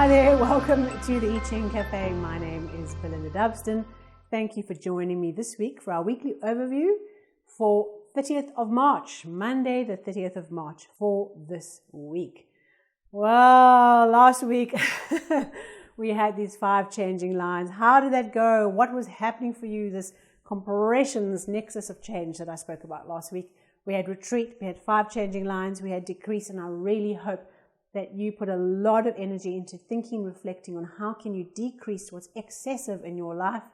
Hi there, welcome to the Ching Cafe. My name is Belinda Dubston. Thank you for joining me this week for our weekly overview for 30th of March, Monday the 30th of March for this week. Well, last week we had these 5 changing lines. How did that go? What was happening for you? This compression, this nexus of change that I spoke about last week. We had retreat, we had 5 changing lines, we had decrease, and I really hope that you put a lot of energy into thinking, reflecting on how can you decrease what's excessive in your life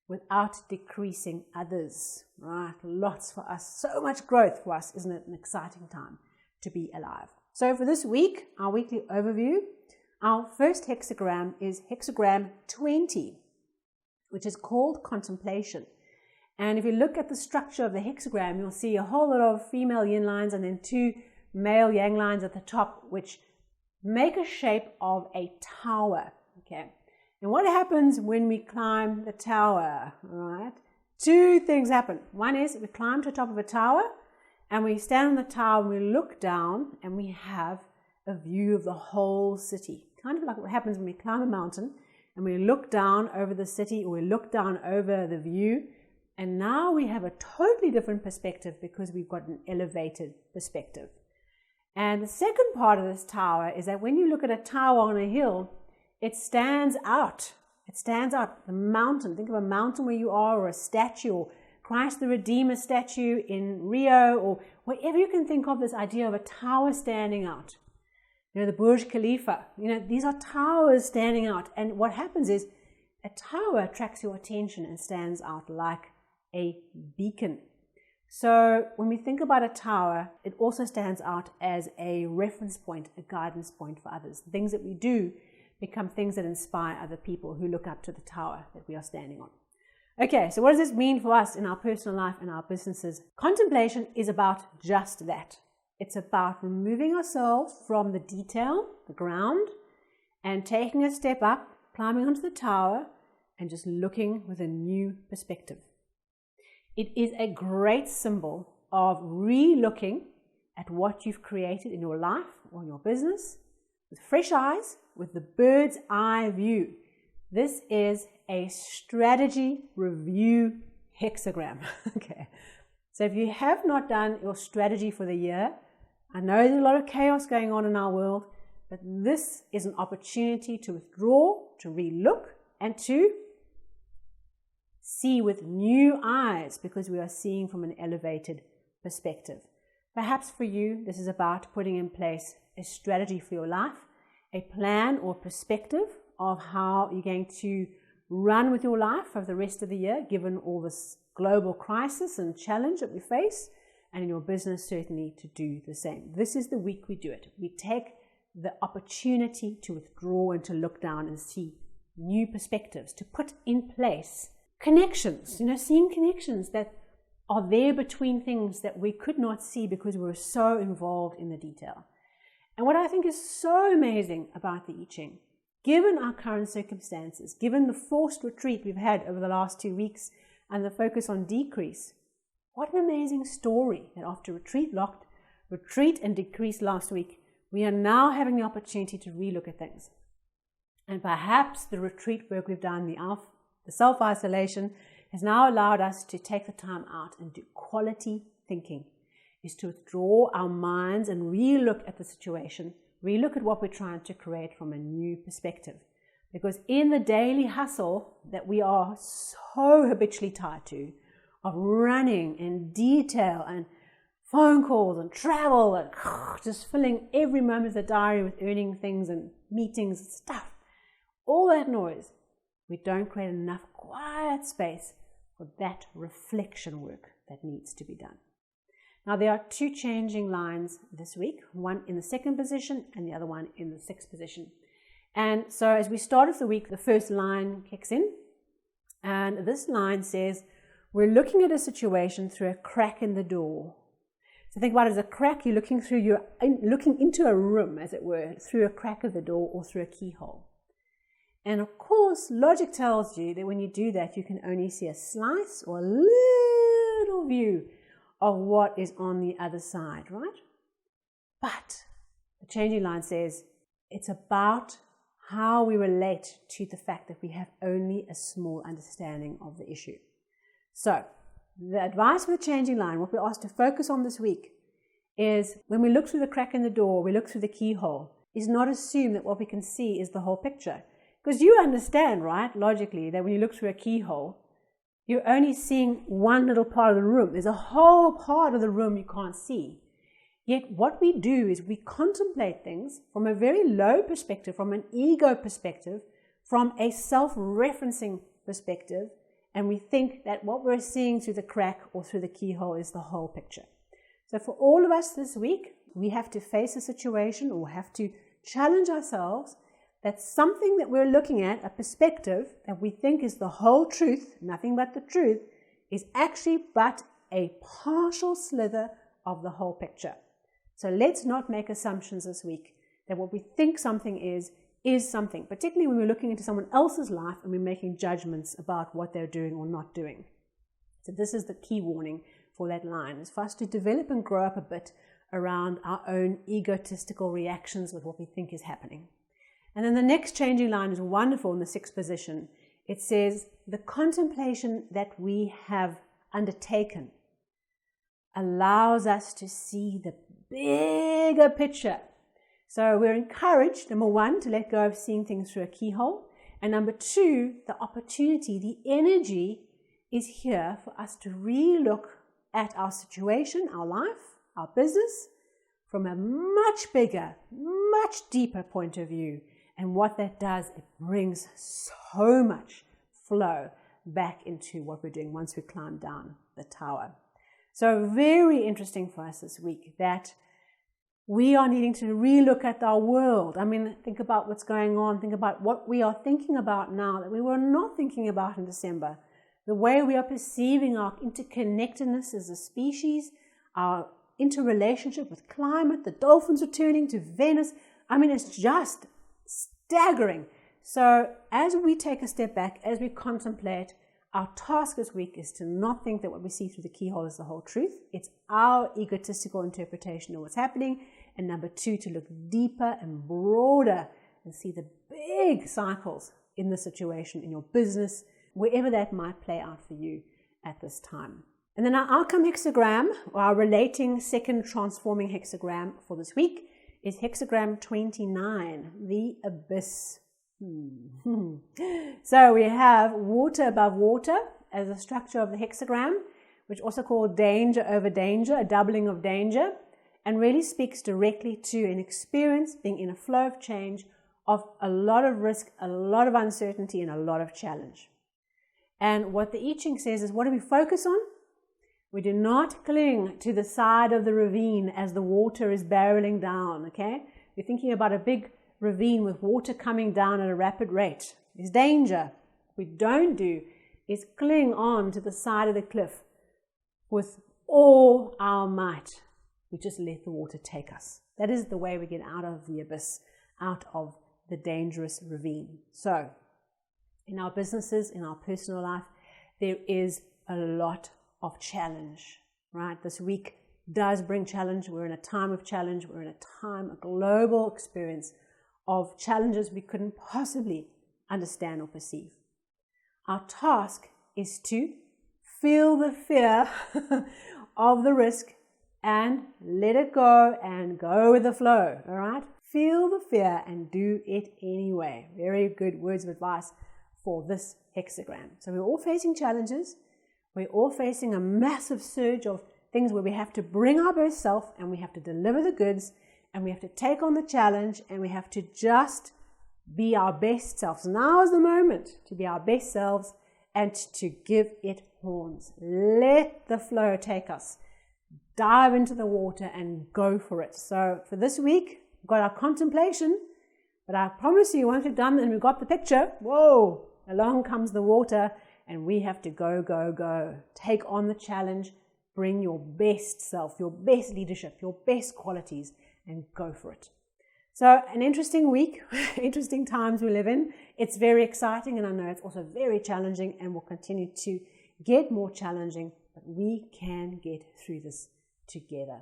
without decreasing others, right? Lots for us, so much growth for us. Isn't it an exciting time to be alive? So for this week, our weekly overview, our first hexagram is hexagram 20, which is called Contemplation. And if you look at the structure of the hexagram, you'll see a whole lot of female yin lines and then 2 male yang lines at the top, which make a shape of a tower. Okay, and what happens when we climb the tower? Right, 2 things happen. One is we climb to the top of a tower and we stand on the tower and we look down and we have a view of the whole city, kind of like what happens when we climb a mountain and we look down over the city, or we look down over the view, and now we have a totally different perspective because we've got an elevated perspective. And the second part of this tower is that when you look at a tower on a hill, it stands out. It stands out. The mountain, think of a mountain where you are, or a statue, or Christ the Redeemer statue in Rio, or wherever you can think of this idea of a tower standing out. You know, the Burj Khalifa, these are towers standing out. And what happens is a tower attracts your attention and stands out like a beacon. So when we think about a tower, it also stands out as a reference point, a guidance point for others. The things that we do become things that inspire other people who look up to the tower that we are standing on. Okay, so what does this mean for us in our personal life and our businesses? Contemplation is about just that. It's about removing ourselves from the detail, the ground, and taking a step up, climbing onto the tower, and just looking with a new perspective. It is a great symbol of re-looking at what you've created in your life or in your business with fresh eyes, with the bird's eye view. This is a strategy review hexagram. Okay. So if you have not done your strategy for the year, I know there's a lot of chaos going on in our world, but this is an opportunity to withdraw, to re-look, and to see with new eyes, because we are seeing from an elevated perspective. Perhaps for you, this is about putting in place a strategy for your life, a plan or perspective of how you're going to run with your life over the rest of the year, given all this global crisis and challenge that we face, and in your business certainly to do the same. This is the week we do it. We take the opportunity to withdraw and to look down and see new perspectives, to put in place connections, seeing connections that are there between things that we could not see because we were so involved in the detail. And what I think is so amazing about the I Ching, given our current circumstances, given the forced retreat we've had over the last 2 weeks and the focus on decrease, what an amazing story that after retreat and decrease last week, we are now having the opportunity to relook at things. And perhaps the retreat work we've done, the self-isolation, has now allowed us to take the time out and do quality thinking, is to withdraw our minds and re-look at the situation, re-look at what we're trying to create from a new perspective. Because in the daily hustle that we are so habitually tied to, of running and detail and phone calls and travel and just filling every moment of the diary with earning things and meetings and stuff, all that noise, we don't create enough quiet space for that reflection work that needs to be done. Now, there are 2 changing lines this week, one in the 2nd position and the other one in the 6th position. And so as we start off the week, the first line kicks in, and this line says, we're looking at a situation through a crack in the door. So think about it as a crack, you're looking into a room, as it were, through a crack of the door or through a keyhole. And of course, logic tells you that when you do that, you can only see a slice or a little view of what is on the other side, right? But the changing line says it's about how we relate to the fact that we have only a small understanding of the issue. So, the advice for the changing line, what we're asked to focus on this week, is when we look through the crack in the door, we look through the keyhole, is not assume that what we can see is the whole picture. Because you understand, right, logically, that when you look through a keyhole, you're only seeing one little part of the room. There's a whole part of the room you can't see. Yet what we do is we contemplate things from a very low perspective, from an ego perspective, from a self-referencing perspective, and we think that what we're seeing through the crack or through the keyhole is the whole picture. So for all of us this week, we have to face a situation or have to challenge ourselves that something that we're looking at, a perspective that we think is the whole truth, nothing but the truth, is actually but a partial slither of the whole picture. So let's not make assumptions this week that what we think something is something, particularly when we're looking into someone else's life and we're making judgments about what they're doing or not doing. So this is the key warning for that line, is for us to develop and grow up a bit around our own egotistical reactions with what we think is happening. And then the next changing line is wonderful in the 6th position. It says, the contemplation that we have undertaken allows us to see the bigger picture. So we're encouraged, number 1, to let go of seeing things through a keyhole. And number 2, the opportunity, the energy is here for us to re-look at our situation, our life, our business, from a much bigger, much deeper point of view. And what that does, it brings so much flow back into what we're doing once we climb down the tower. So very interesting for us this week that we are needing to relook at our world. I mean, think about what's going on. Think about what we are thinking about now that we were not thinking about in December. The way we are perceiving our interconnectedness as a species, our interrelationship with climate, the dolphins returning to Venus. I mean, it's just staggering. So as we take a step back, as we contemplate, our task this week is to not think that what we see through the keyhole is the whole truth. It's our egotistical interpretation of what's happening. And number 2, to look deeper and broader and see the big cycles in the situation, in your business, wherever that might play out for you at this time. And then our outcome hexagram, or our relating second transforming hexagram for this week, is hexagram 29, the abyss. So we have water above water as a structure of the hexagram, which also called danger over danger, a doubling of danger, and really speaks directly to an experience being in a flow of change of a lot of risk, a lot of uncertainty, and a lot of challenge. And what the I Ching says is, what do we focus on? We do not cling to the side of the ravine as the water is barreling down, okay? We're thinking about a big ravine with water coming down at a rapid rate. There's danger. What we don't do is cling on to the side of the cliff with all our might. We just let the water take us. That is the way we get out of the abyss, out of the dangerous ravine. So, in our businesses, in our personal life, there is a lot of challenge, right? This week does bring challenge. We're in a time of challenge. We're in a time, a global experience of challenges we couldn't possibly understand or perceive. Our task is to feel the fear of the risk and let it go and go with the flow, all right? Feel the fear and do it anyway. Very good words of advice for this hexagram. So we're all facing challenges. We're all facing a massive surge of things where we have to bring our best self and we have to deliver the goods and we have to take on the challenge and we have to just be our best selves. Now is the moment to be our best selves and to give it horns. Let the flow take us. Dive into the water and go for it. So for this week, we've got our contemplation, but I promise you, once we've done and we've got the picture, whoa, along comes the water and we have to go, go, go. Take on the challenge, bring your best self, your best leadership, your best qualities, and go for it. So an interesting week, interesting times we live in. It's very exciting and I know it's also very challenging and will continue to get more challenging, but we can get through this together.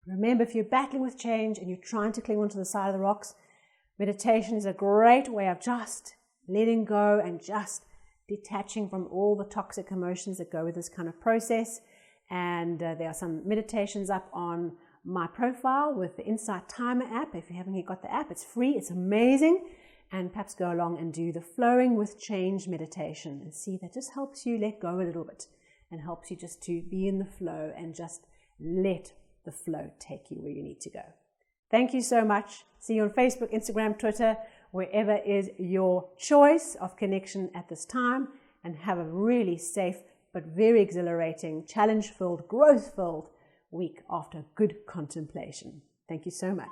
Remember, if you're battling with change and you're trying to cling onto the side of the rocks, Meditation is a great way of just letting go and just detaching from all the toxic emotions that go with this kind of process. And there are some meditations up on my profile with the Insight Timer app. If you haven't got the app, it's free, it's amazing. And perhaps go along and do the Flowing with Change meditation and see that just helps you let go a little bit and helps you just to be in the flow and just let the flow take you where you need to go. Thank you so much. See you on Facebook, Instagram, Twitter, wherever is your choice of connection at this time, and have a really safe but very exhilarating, challenge-filled, growth-filled week after good contemplation. Thank you so much.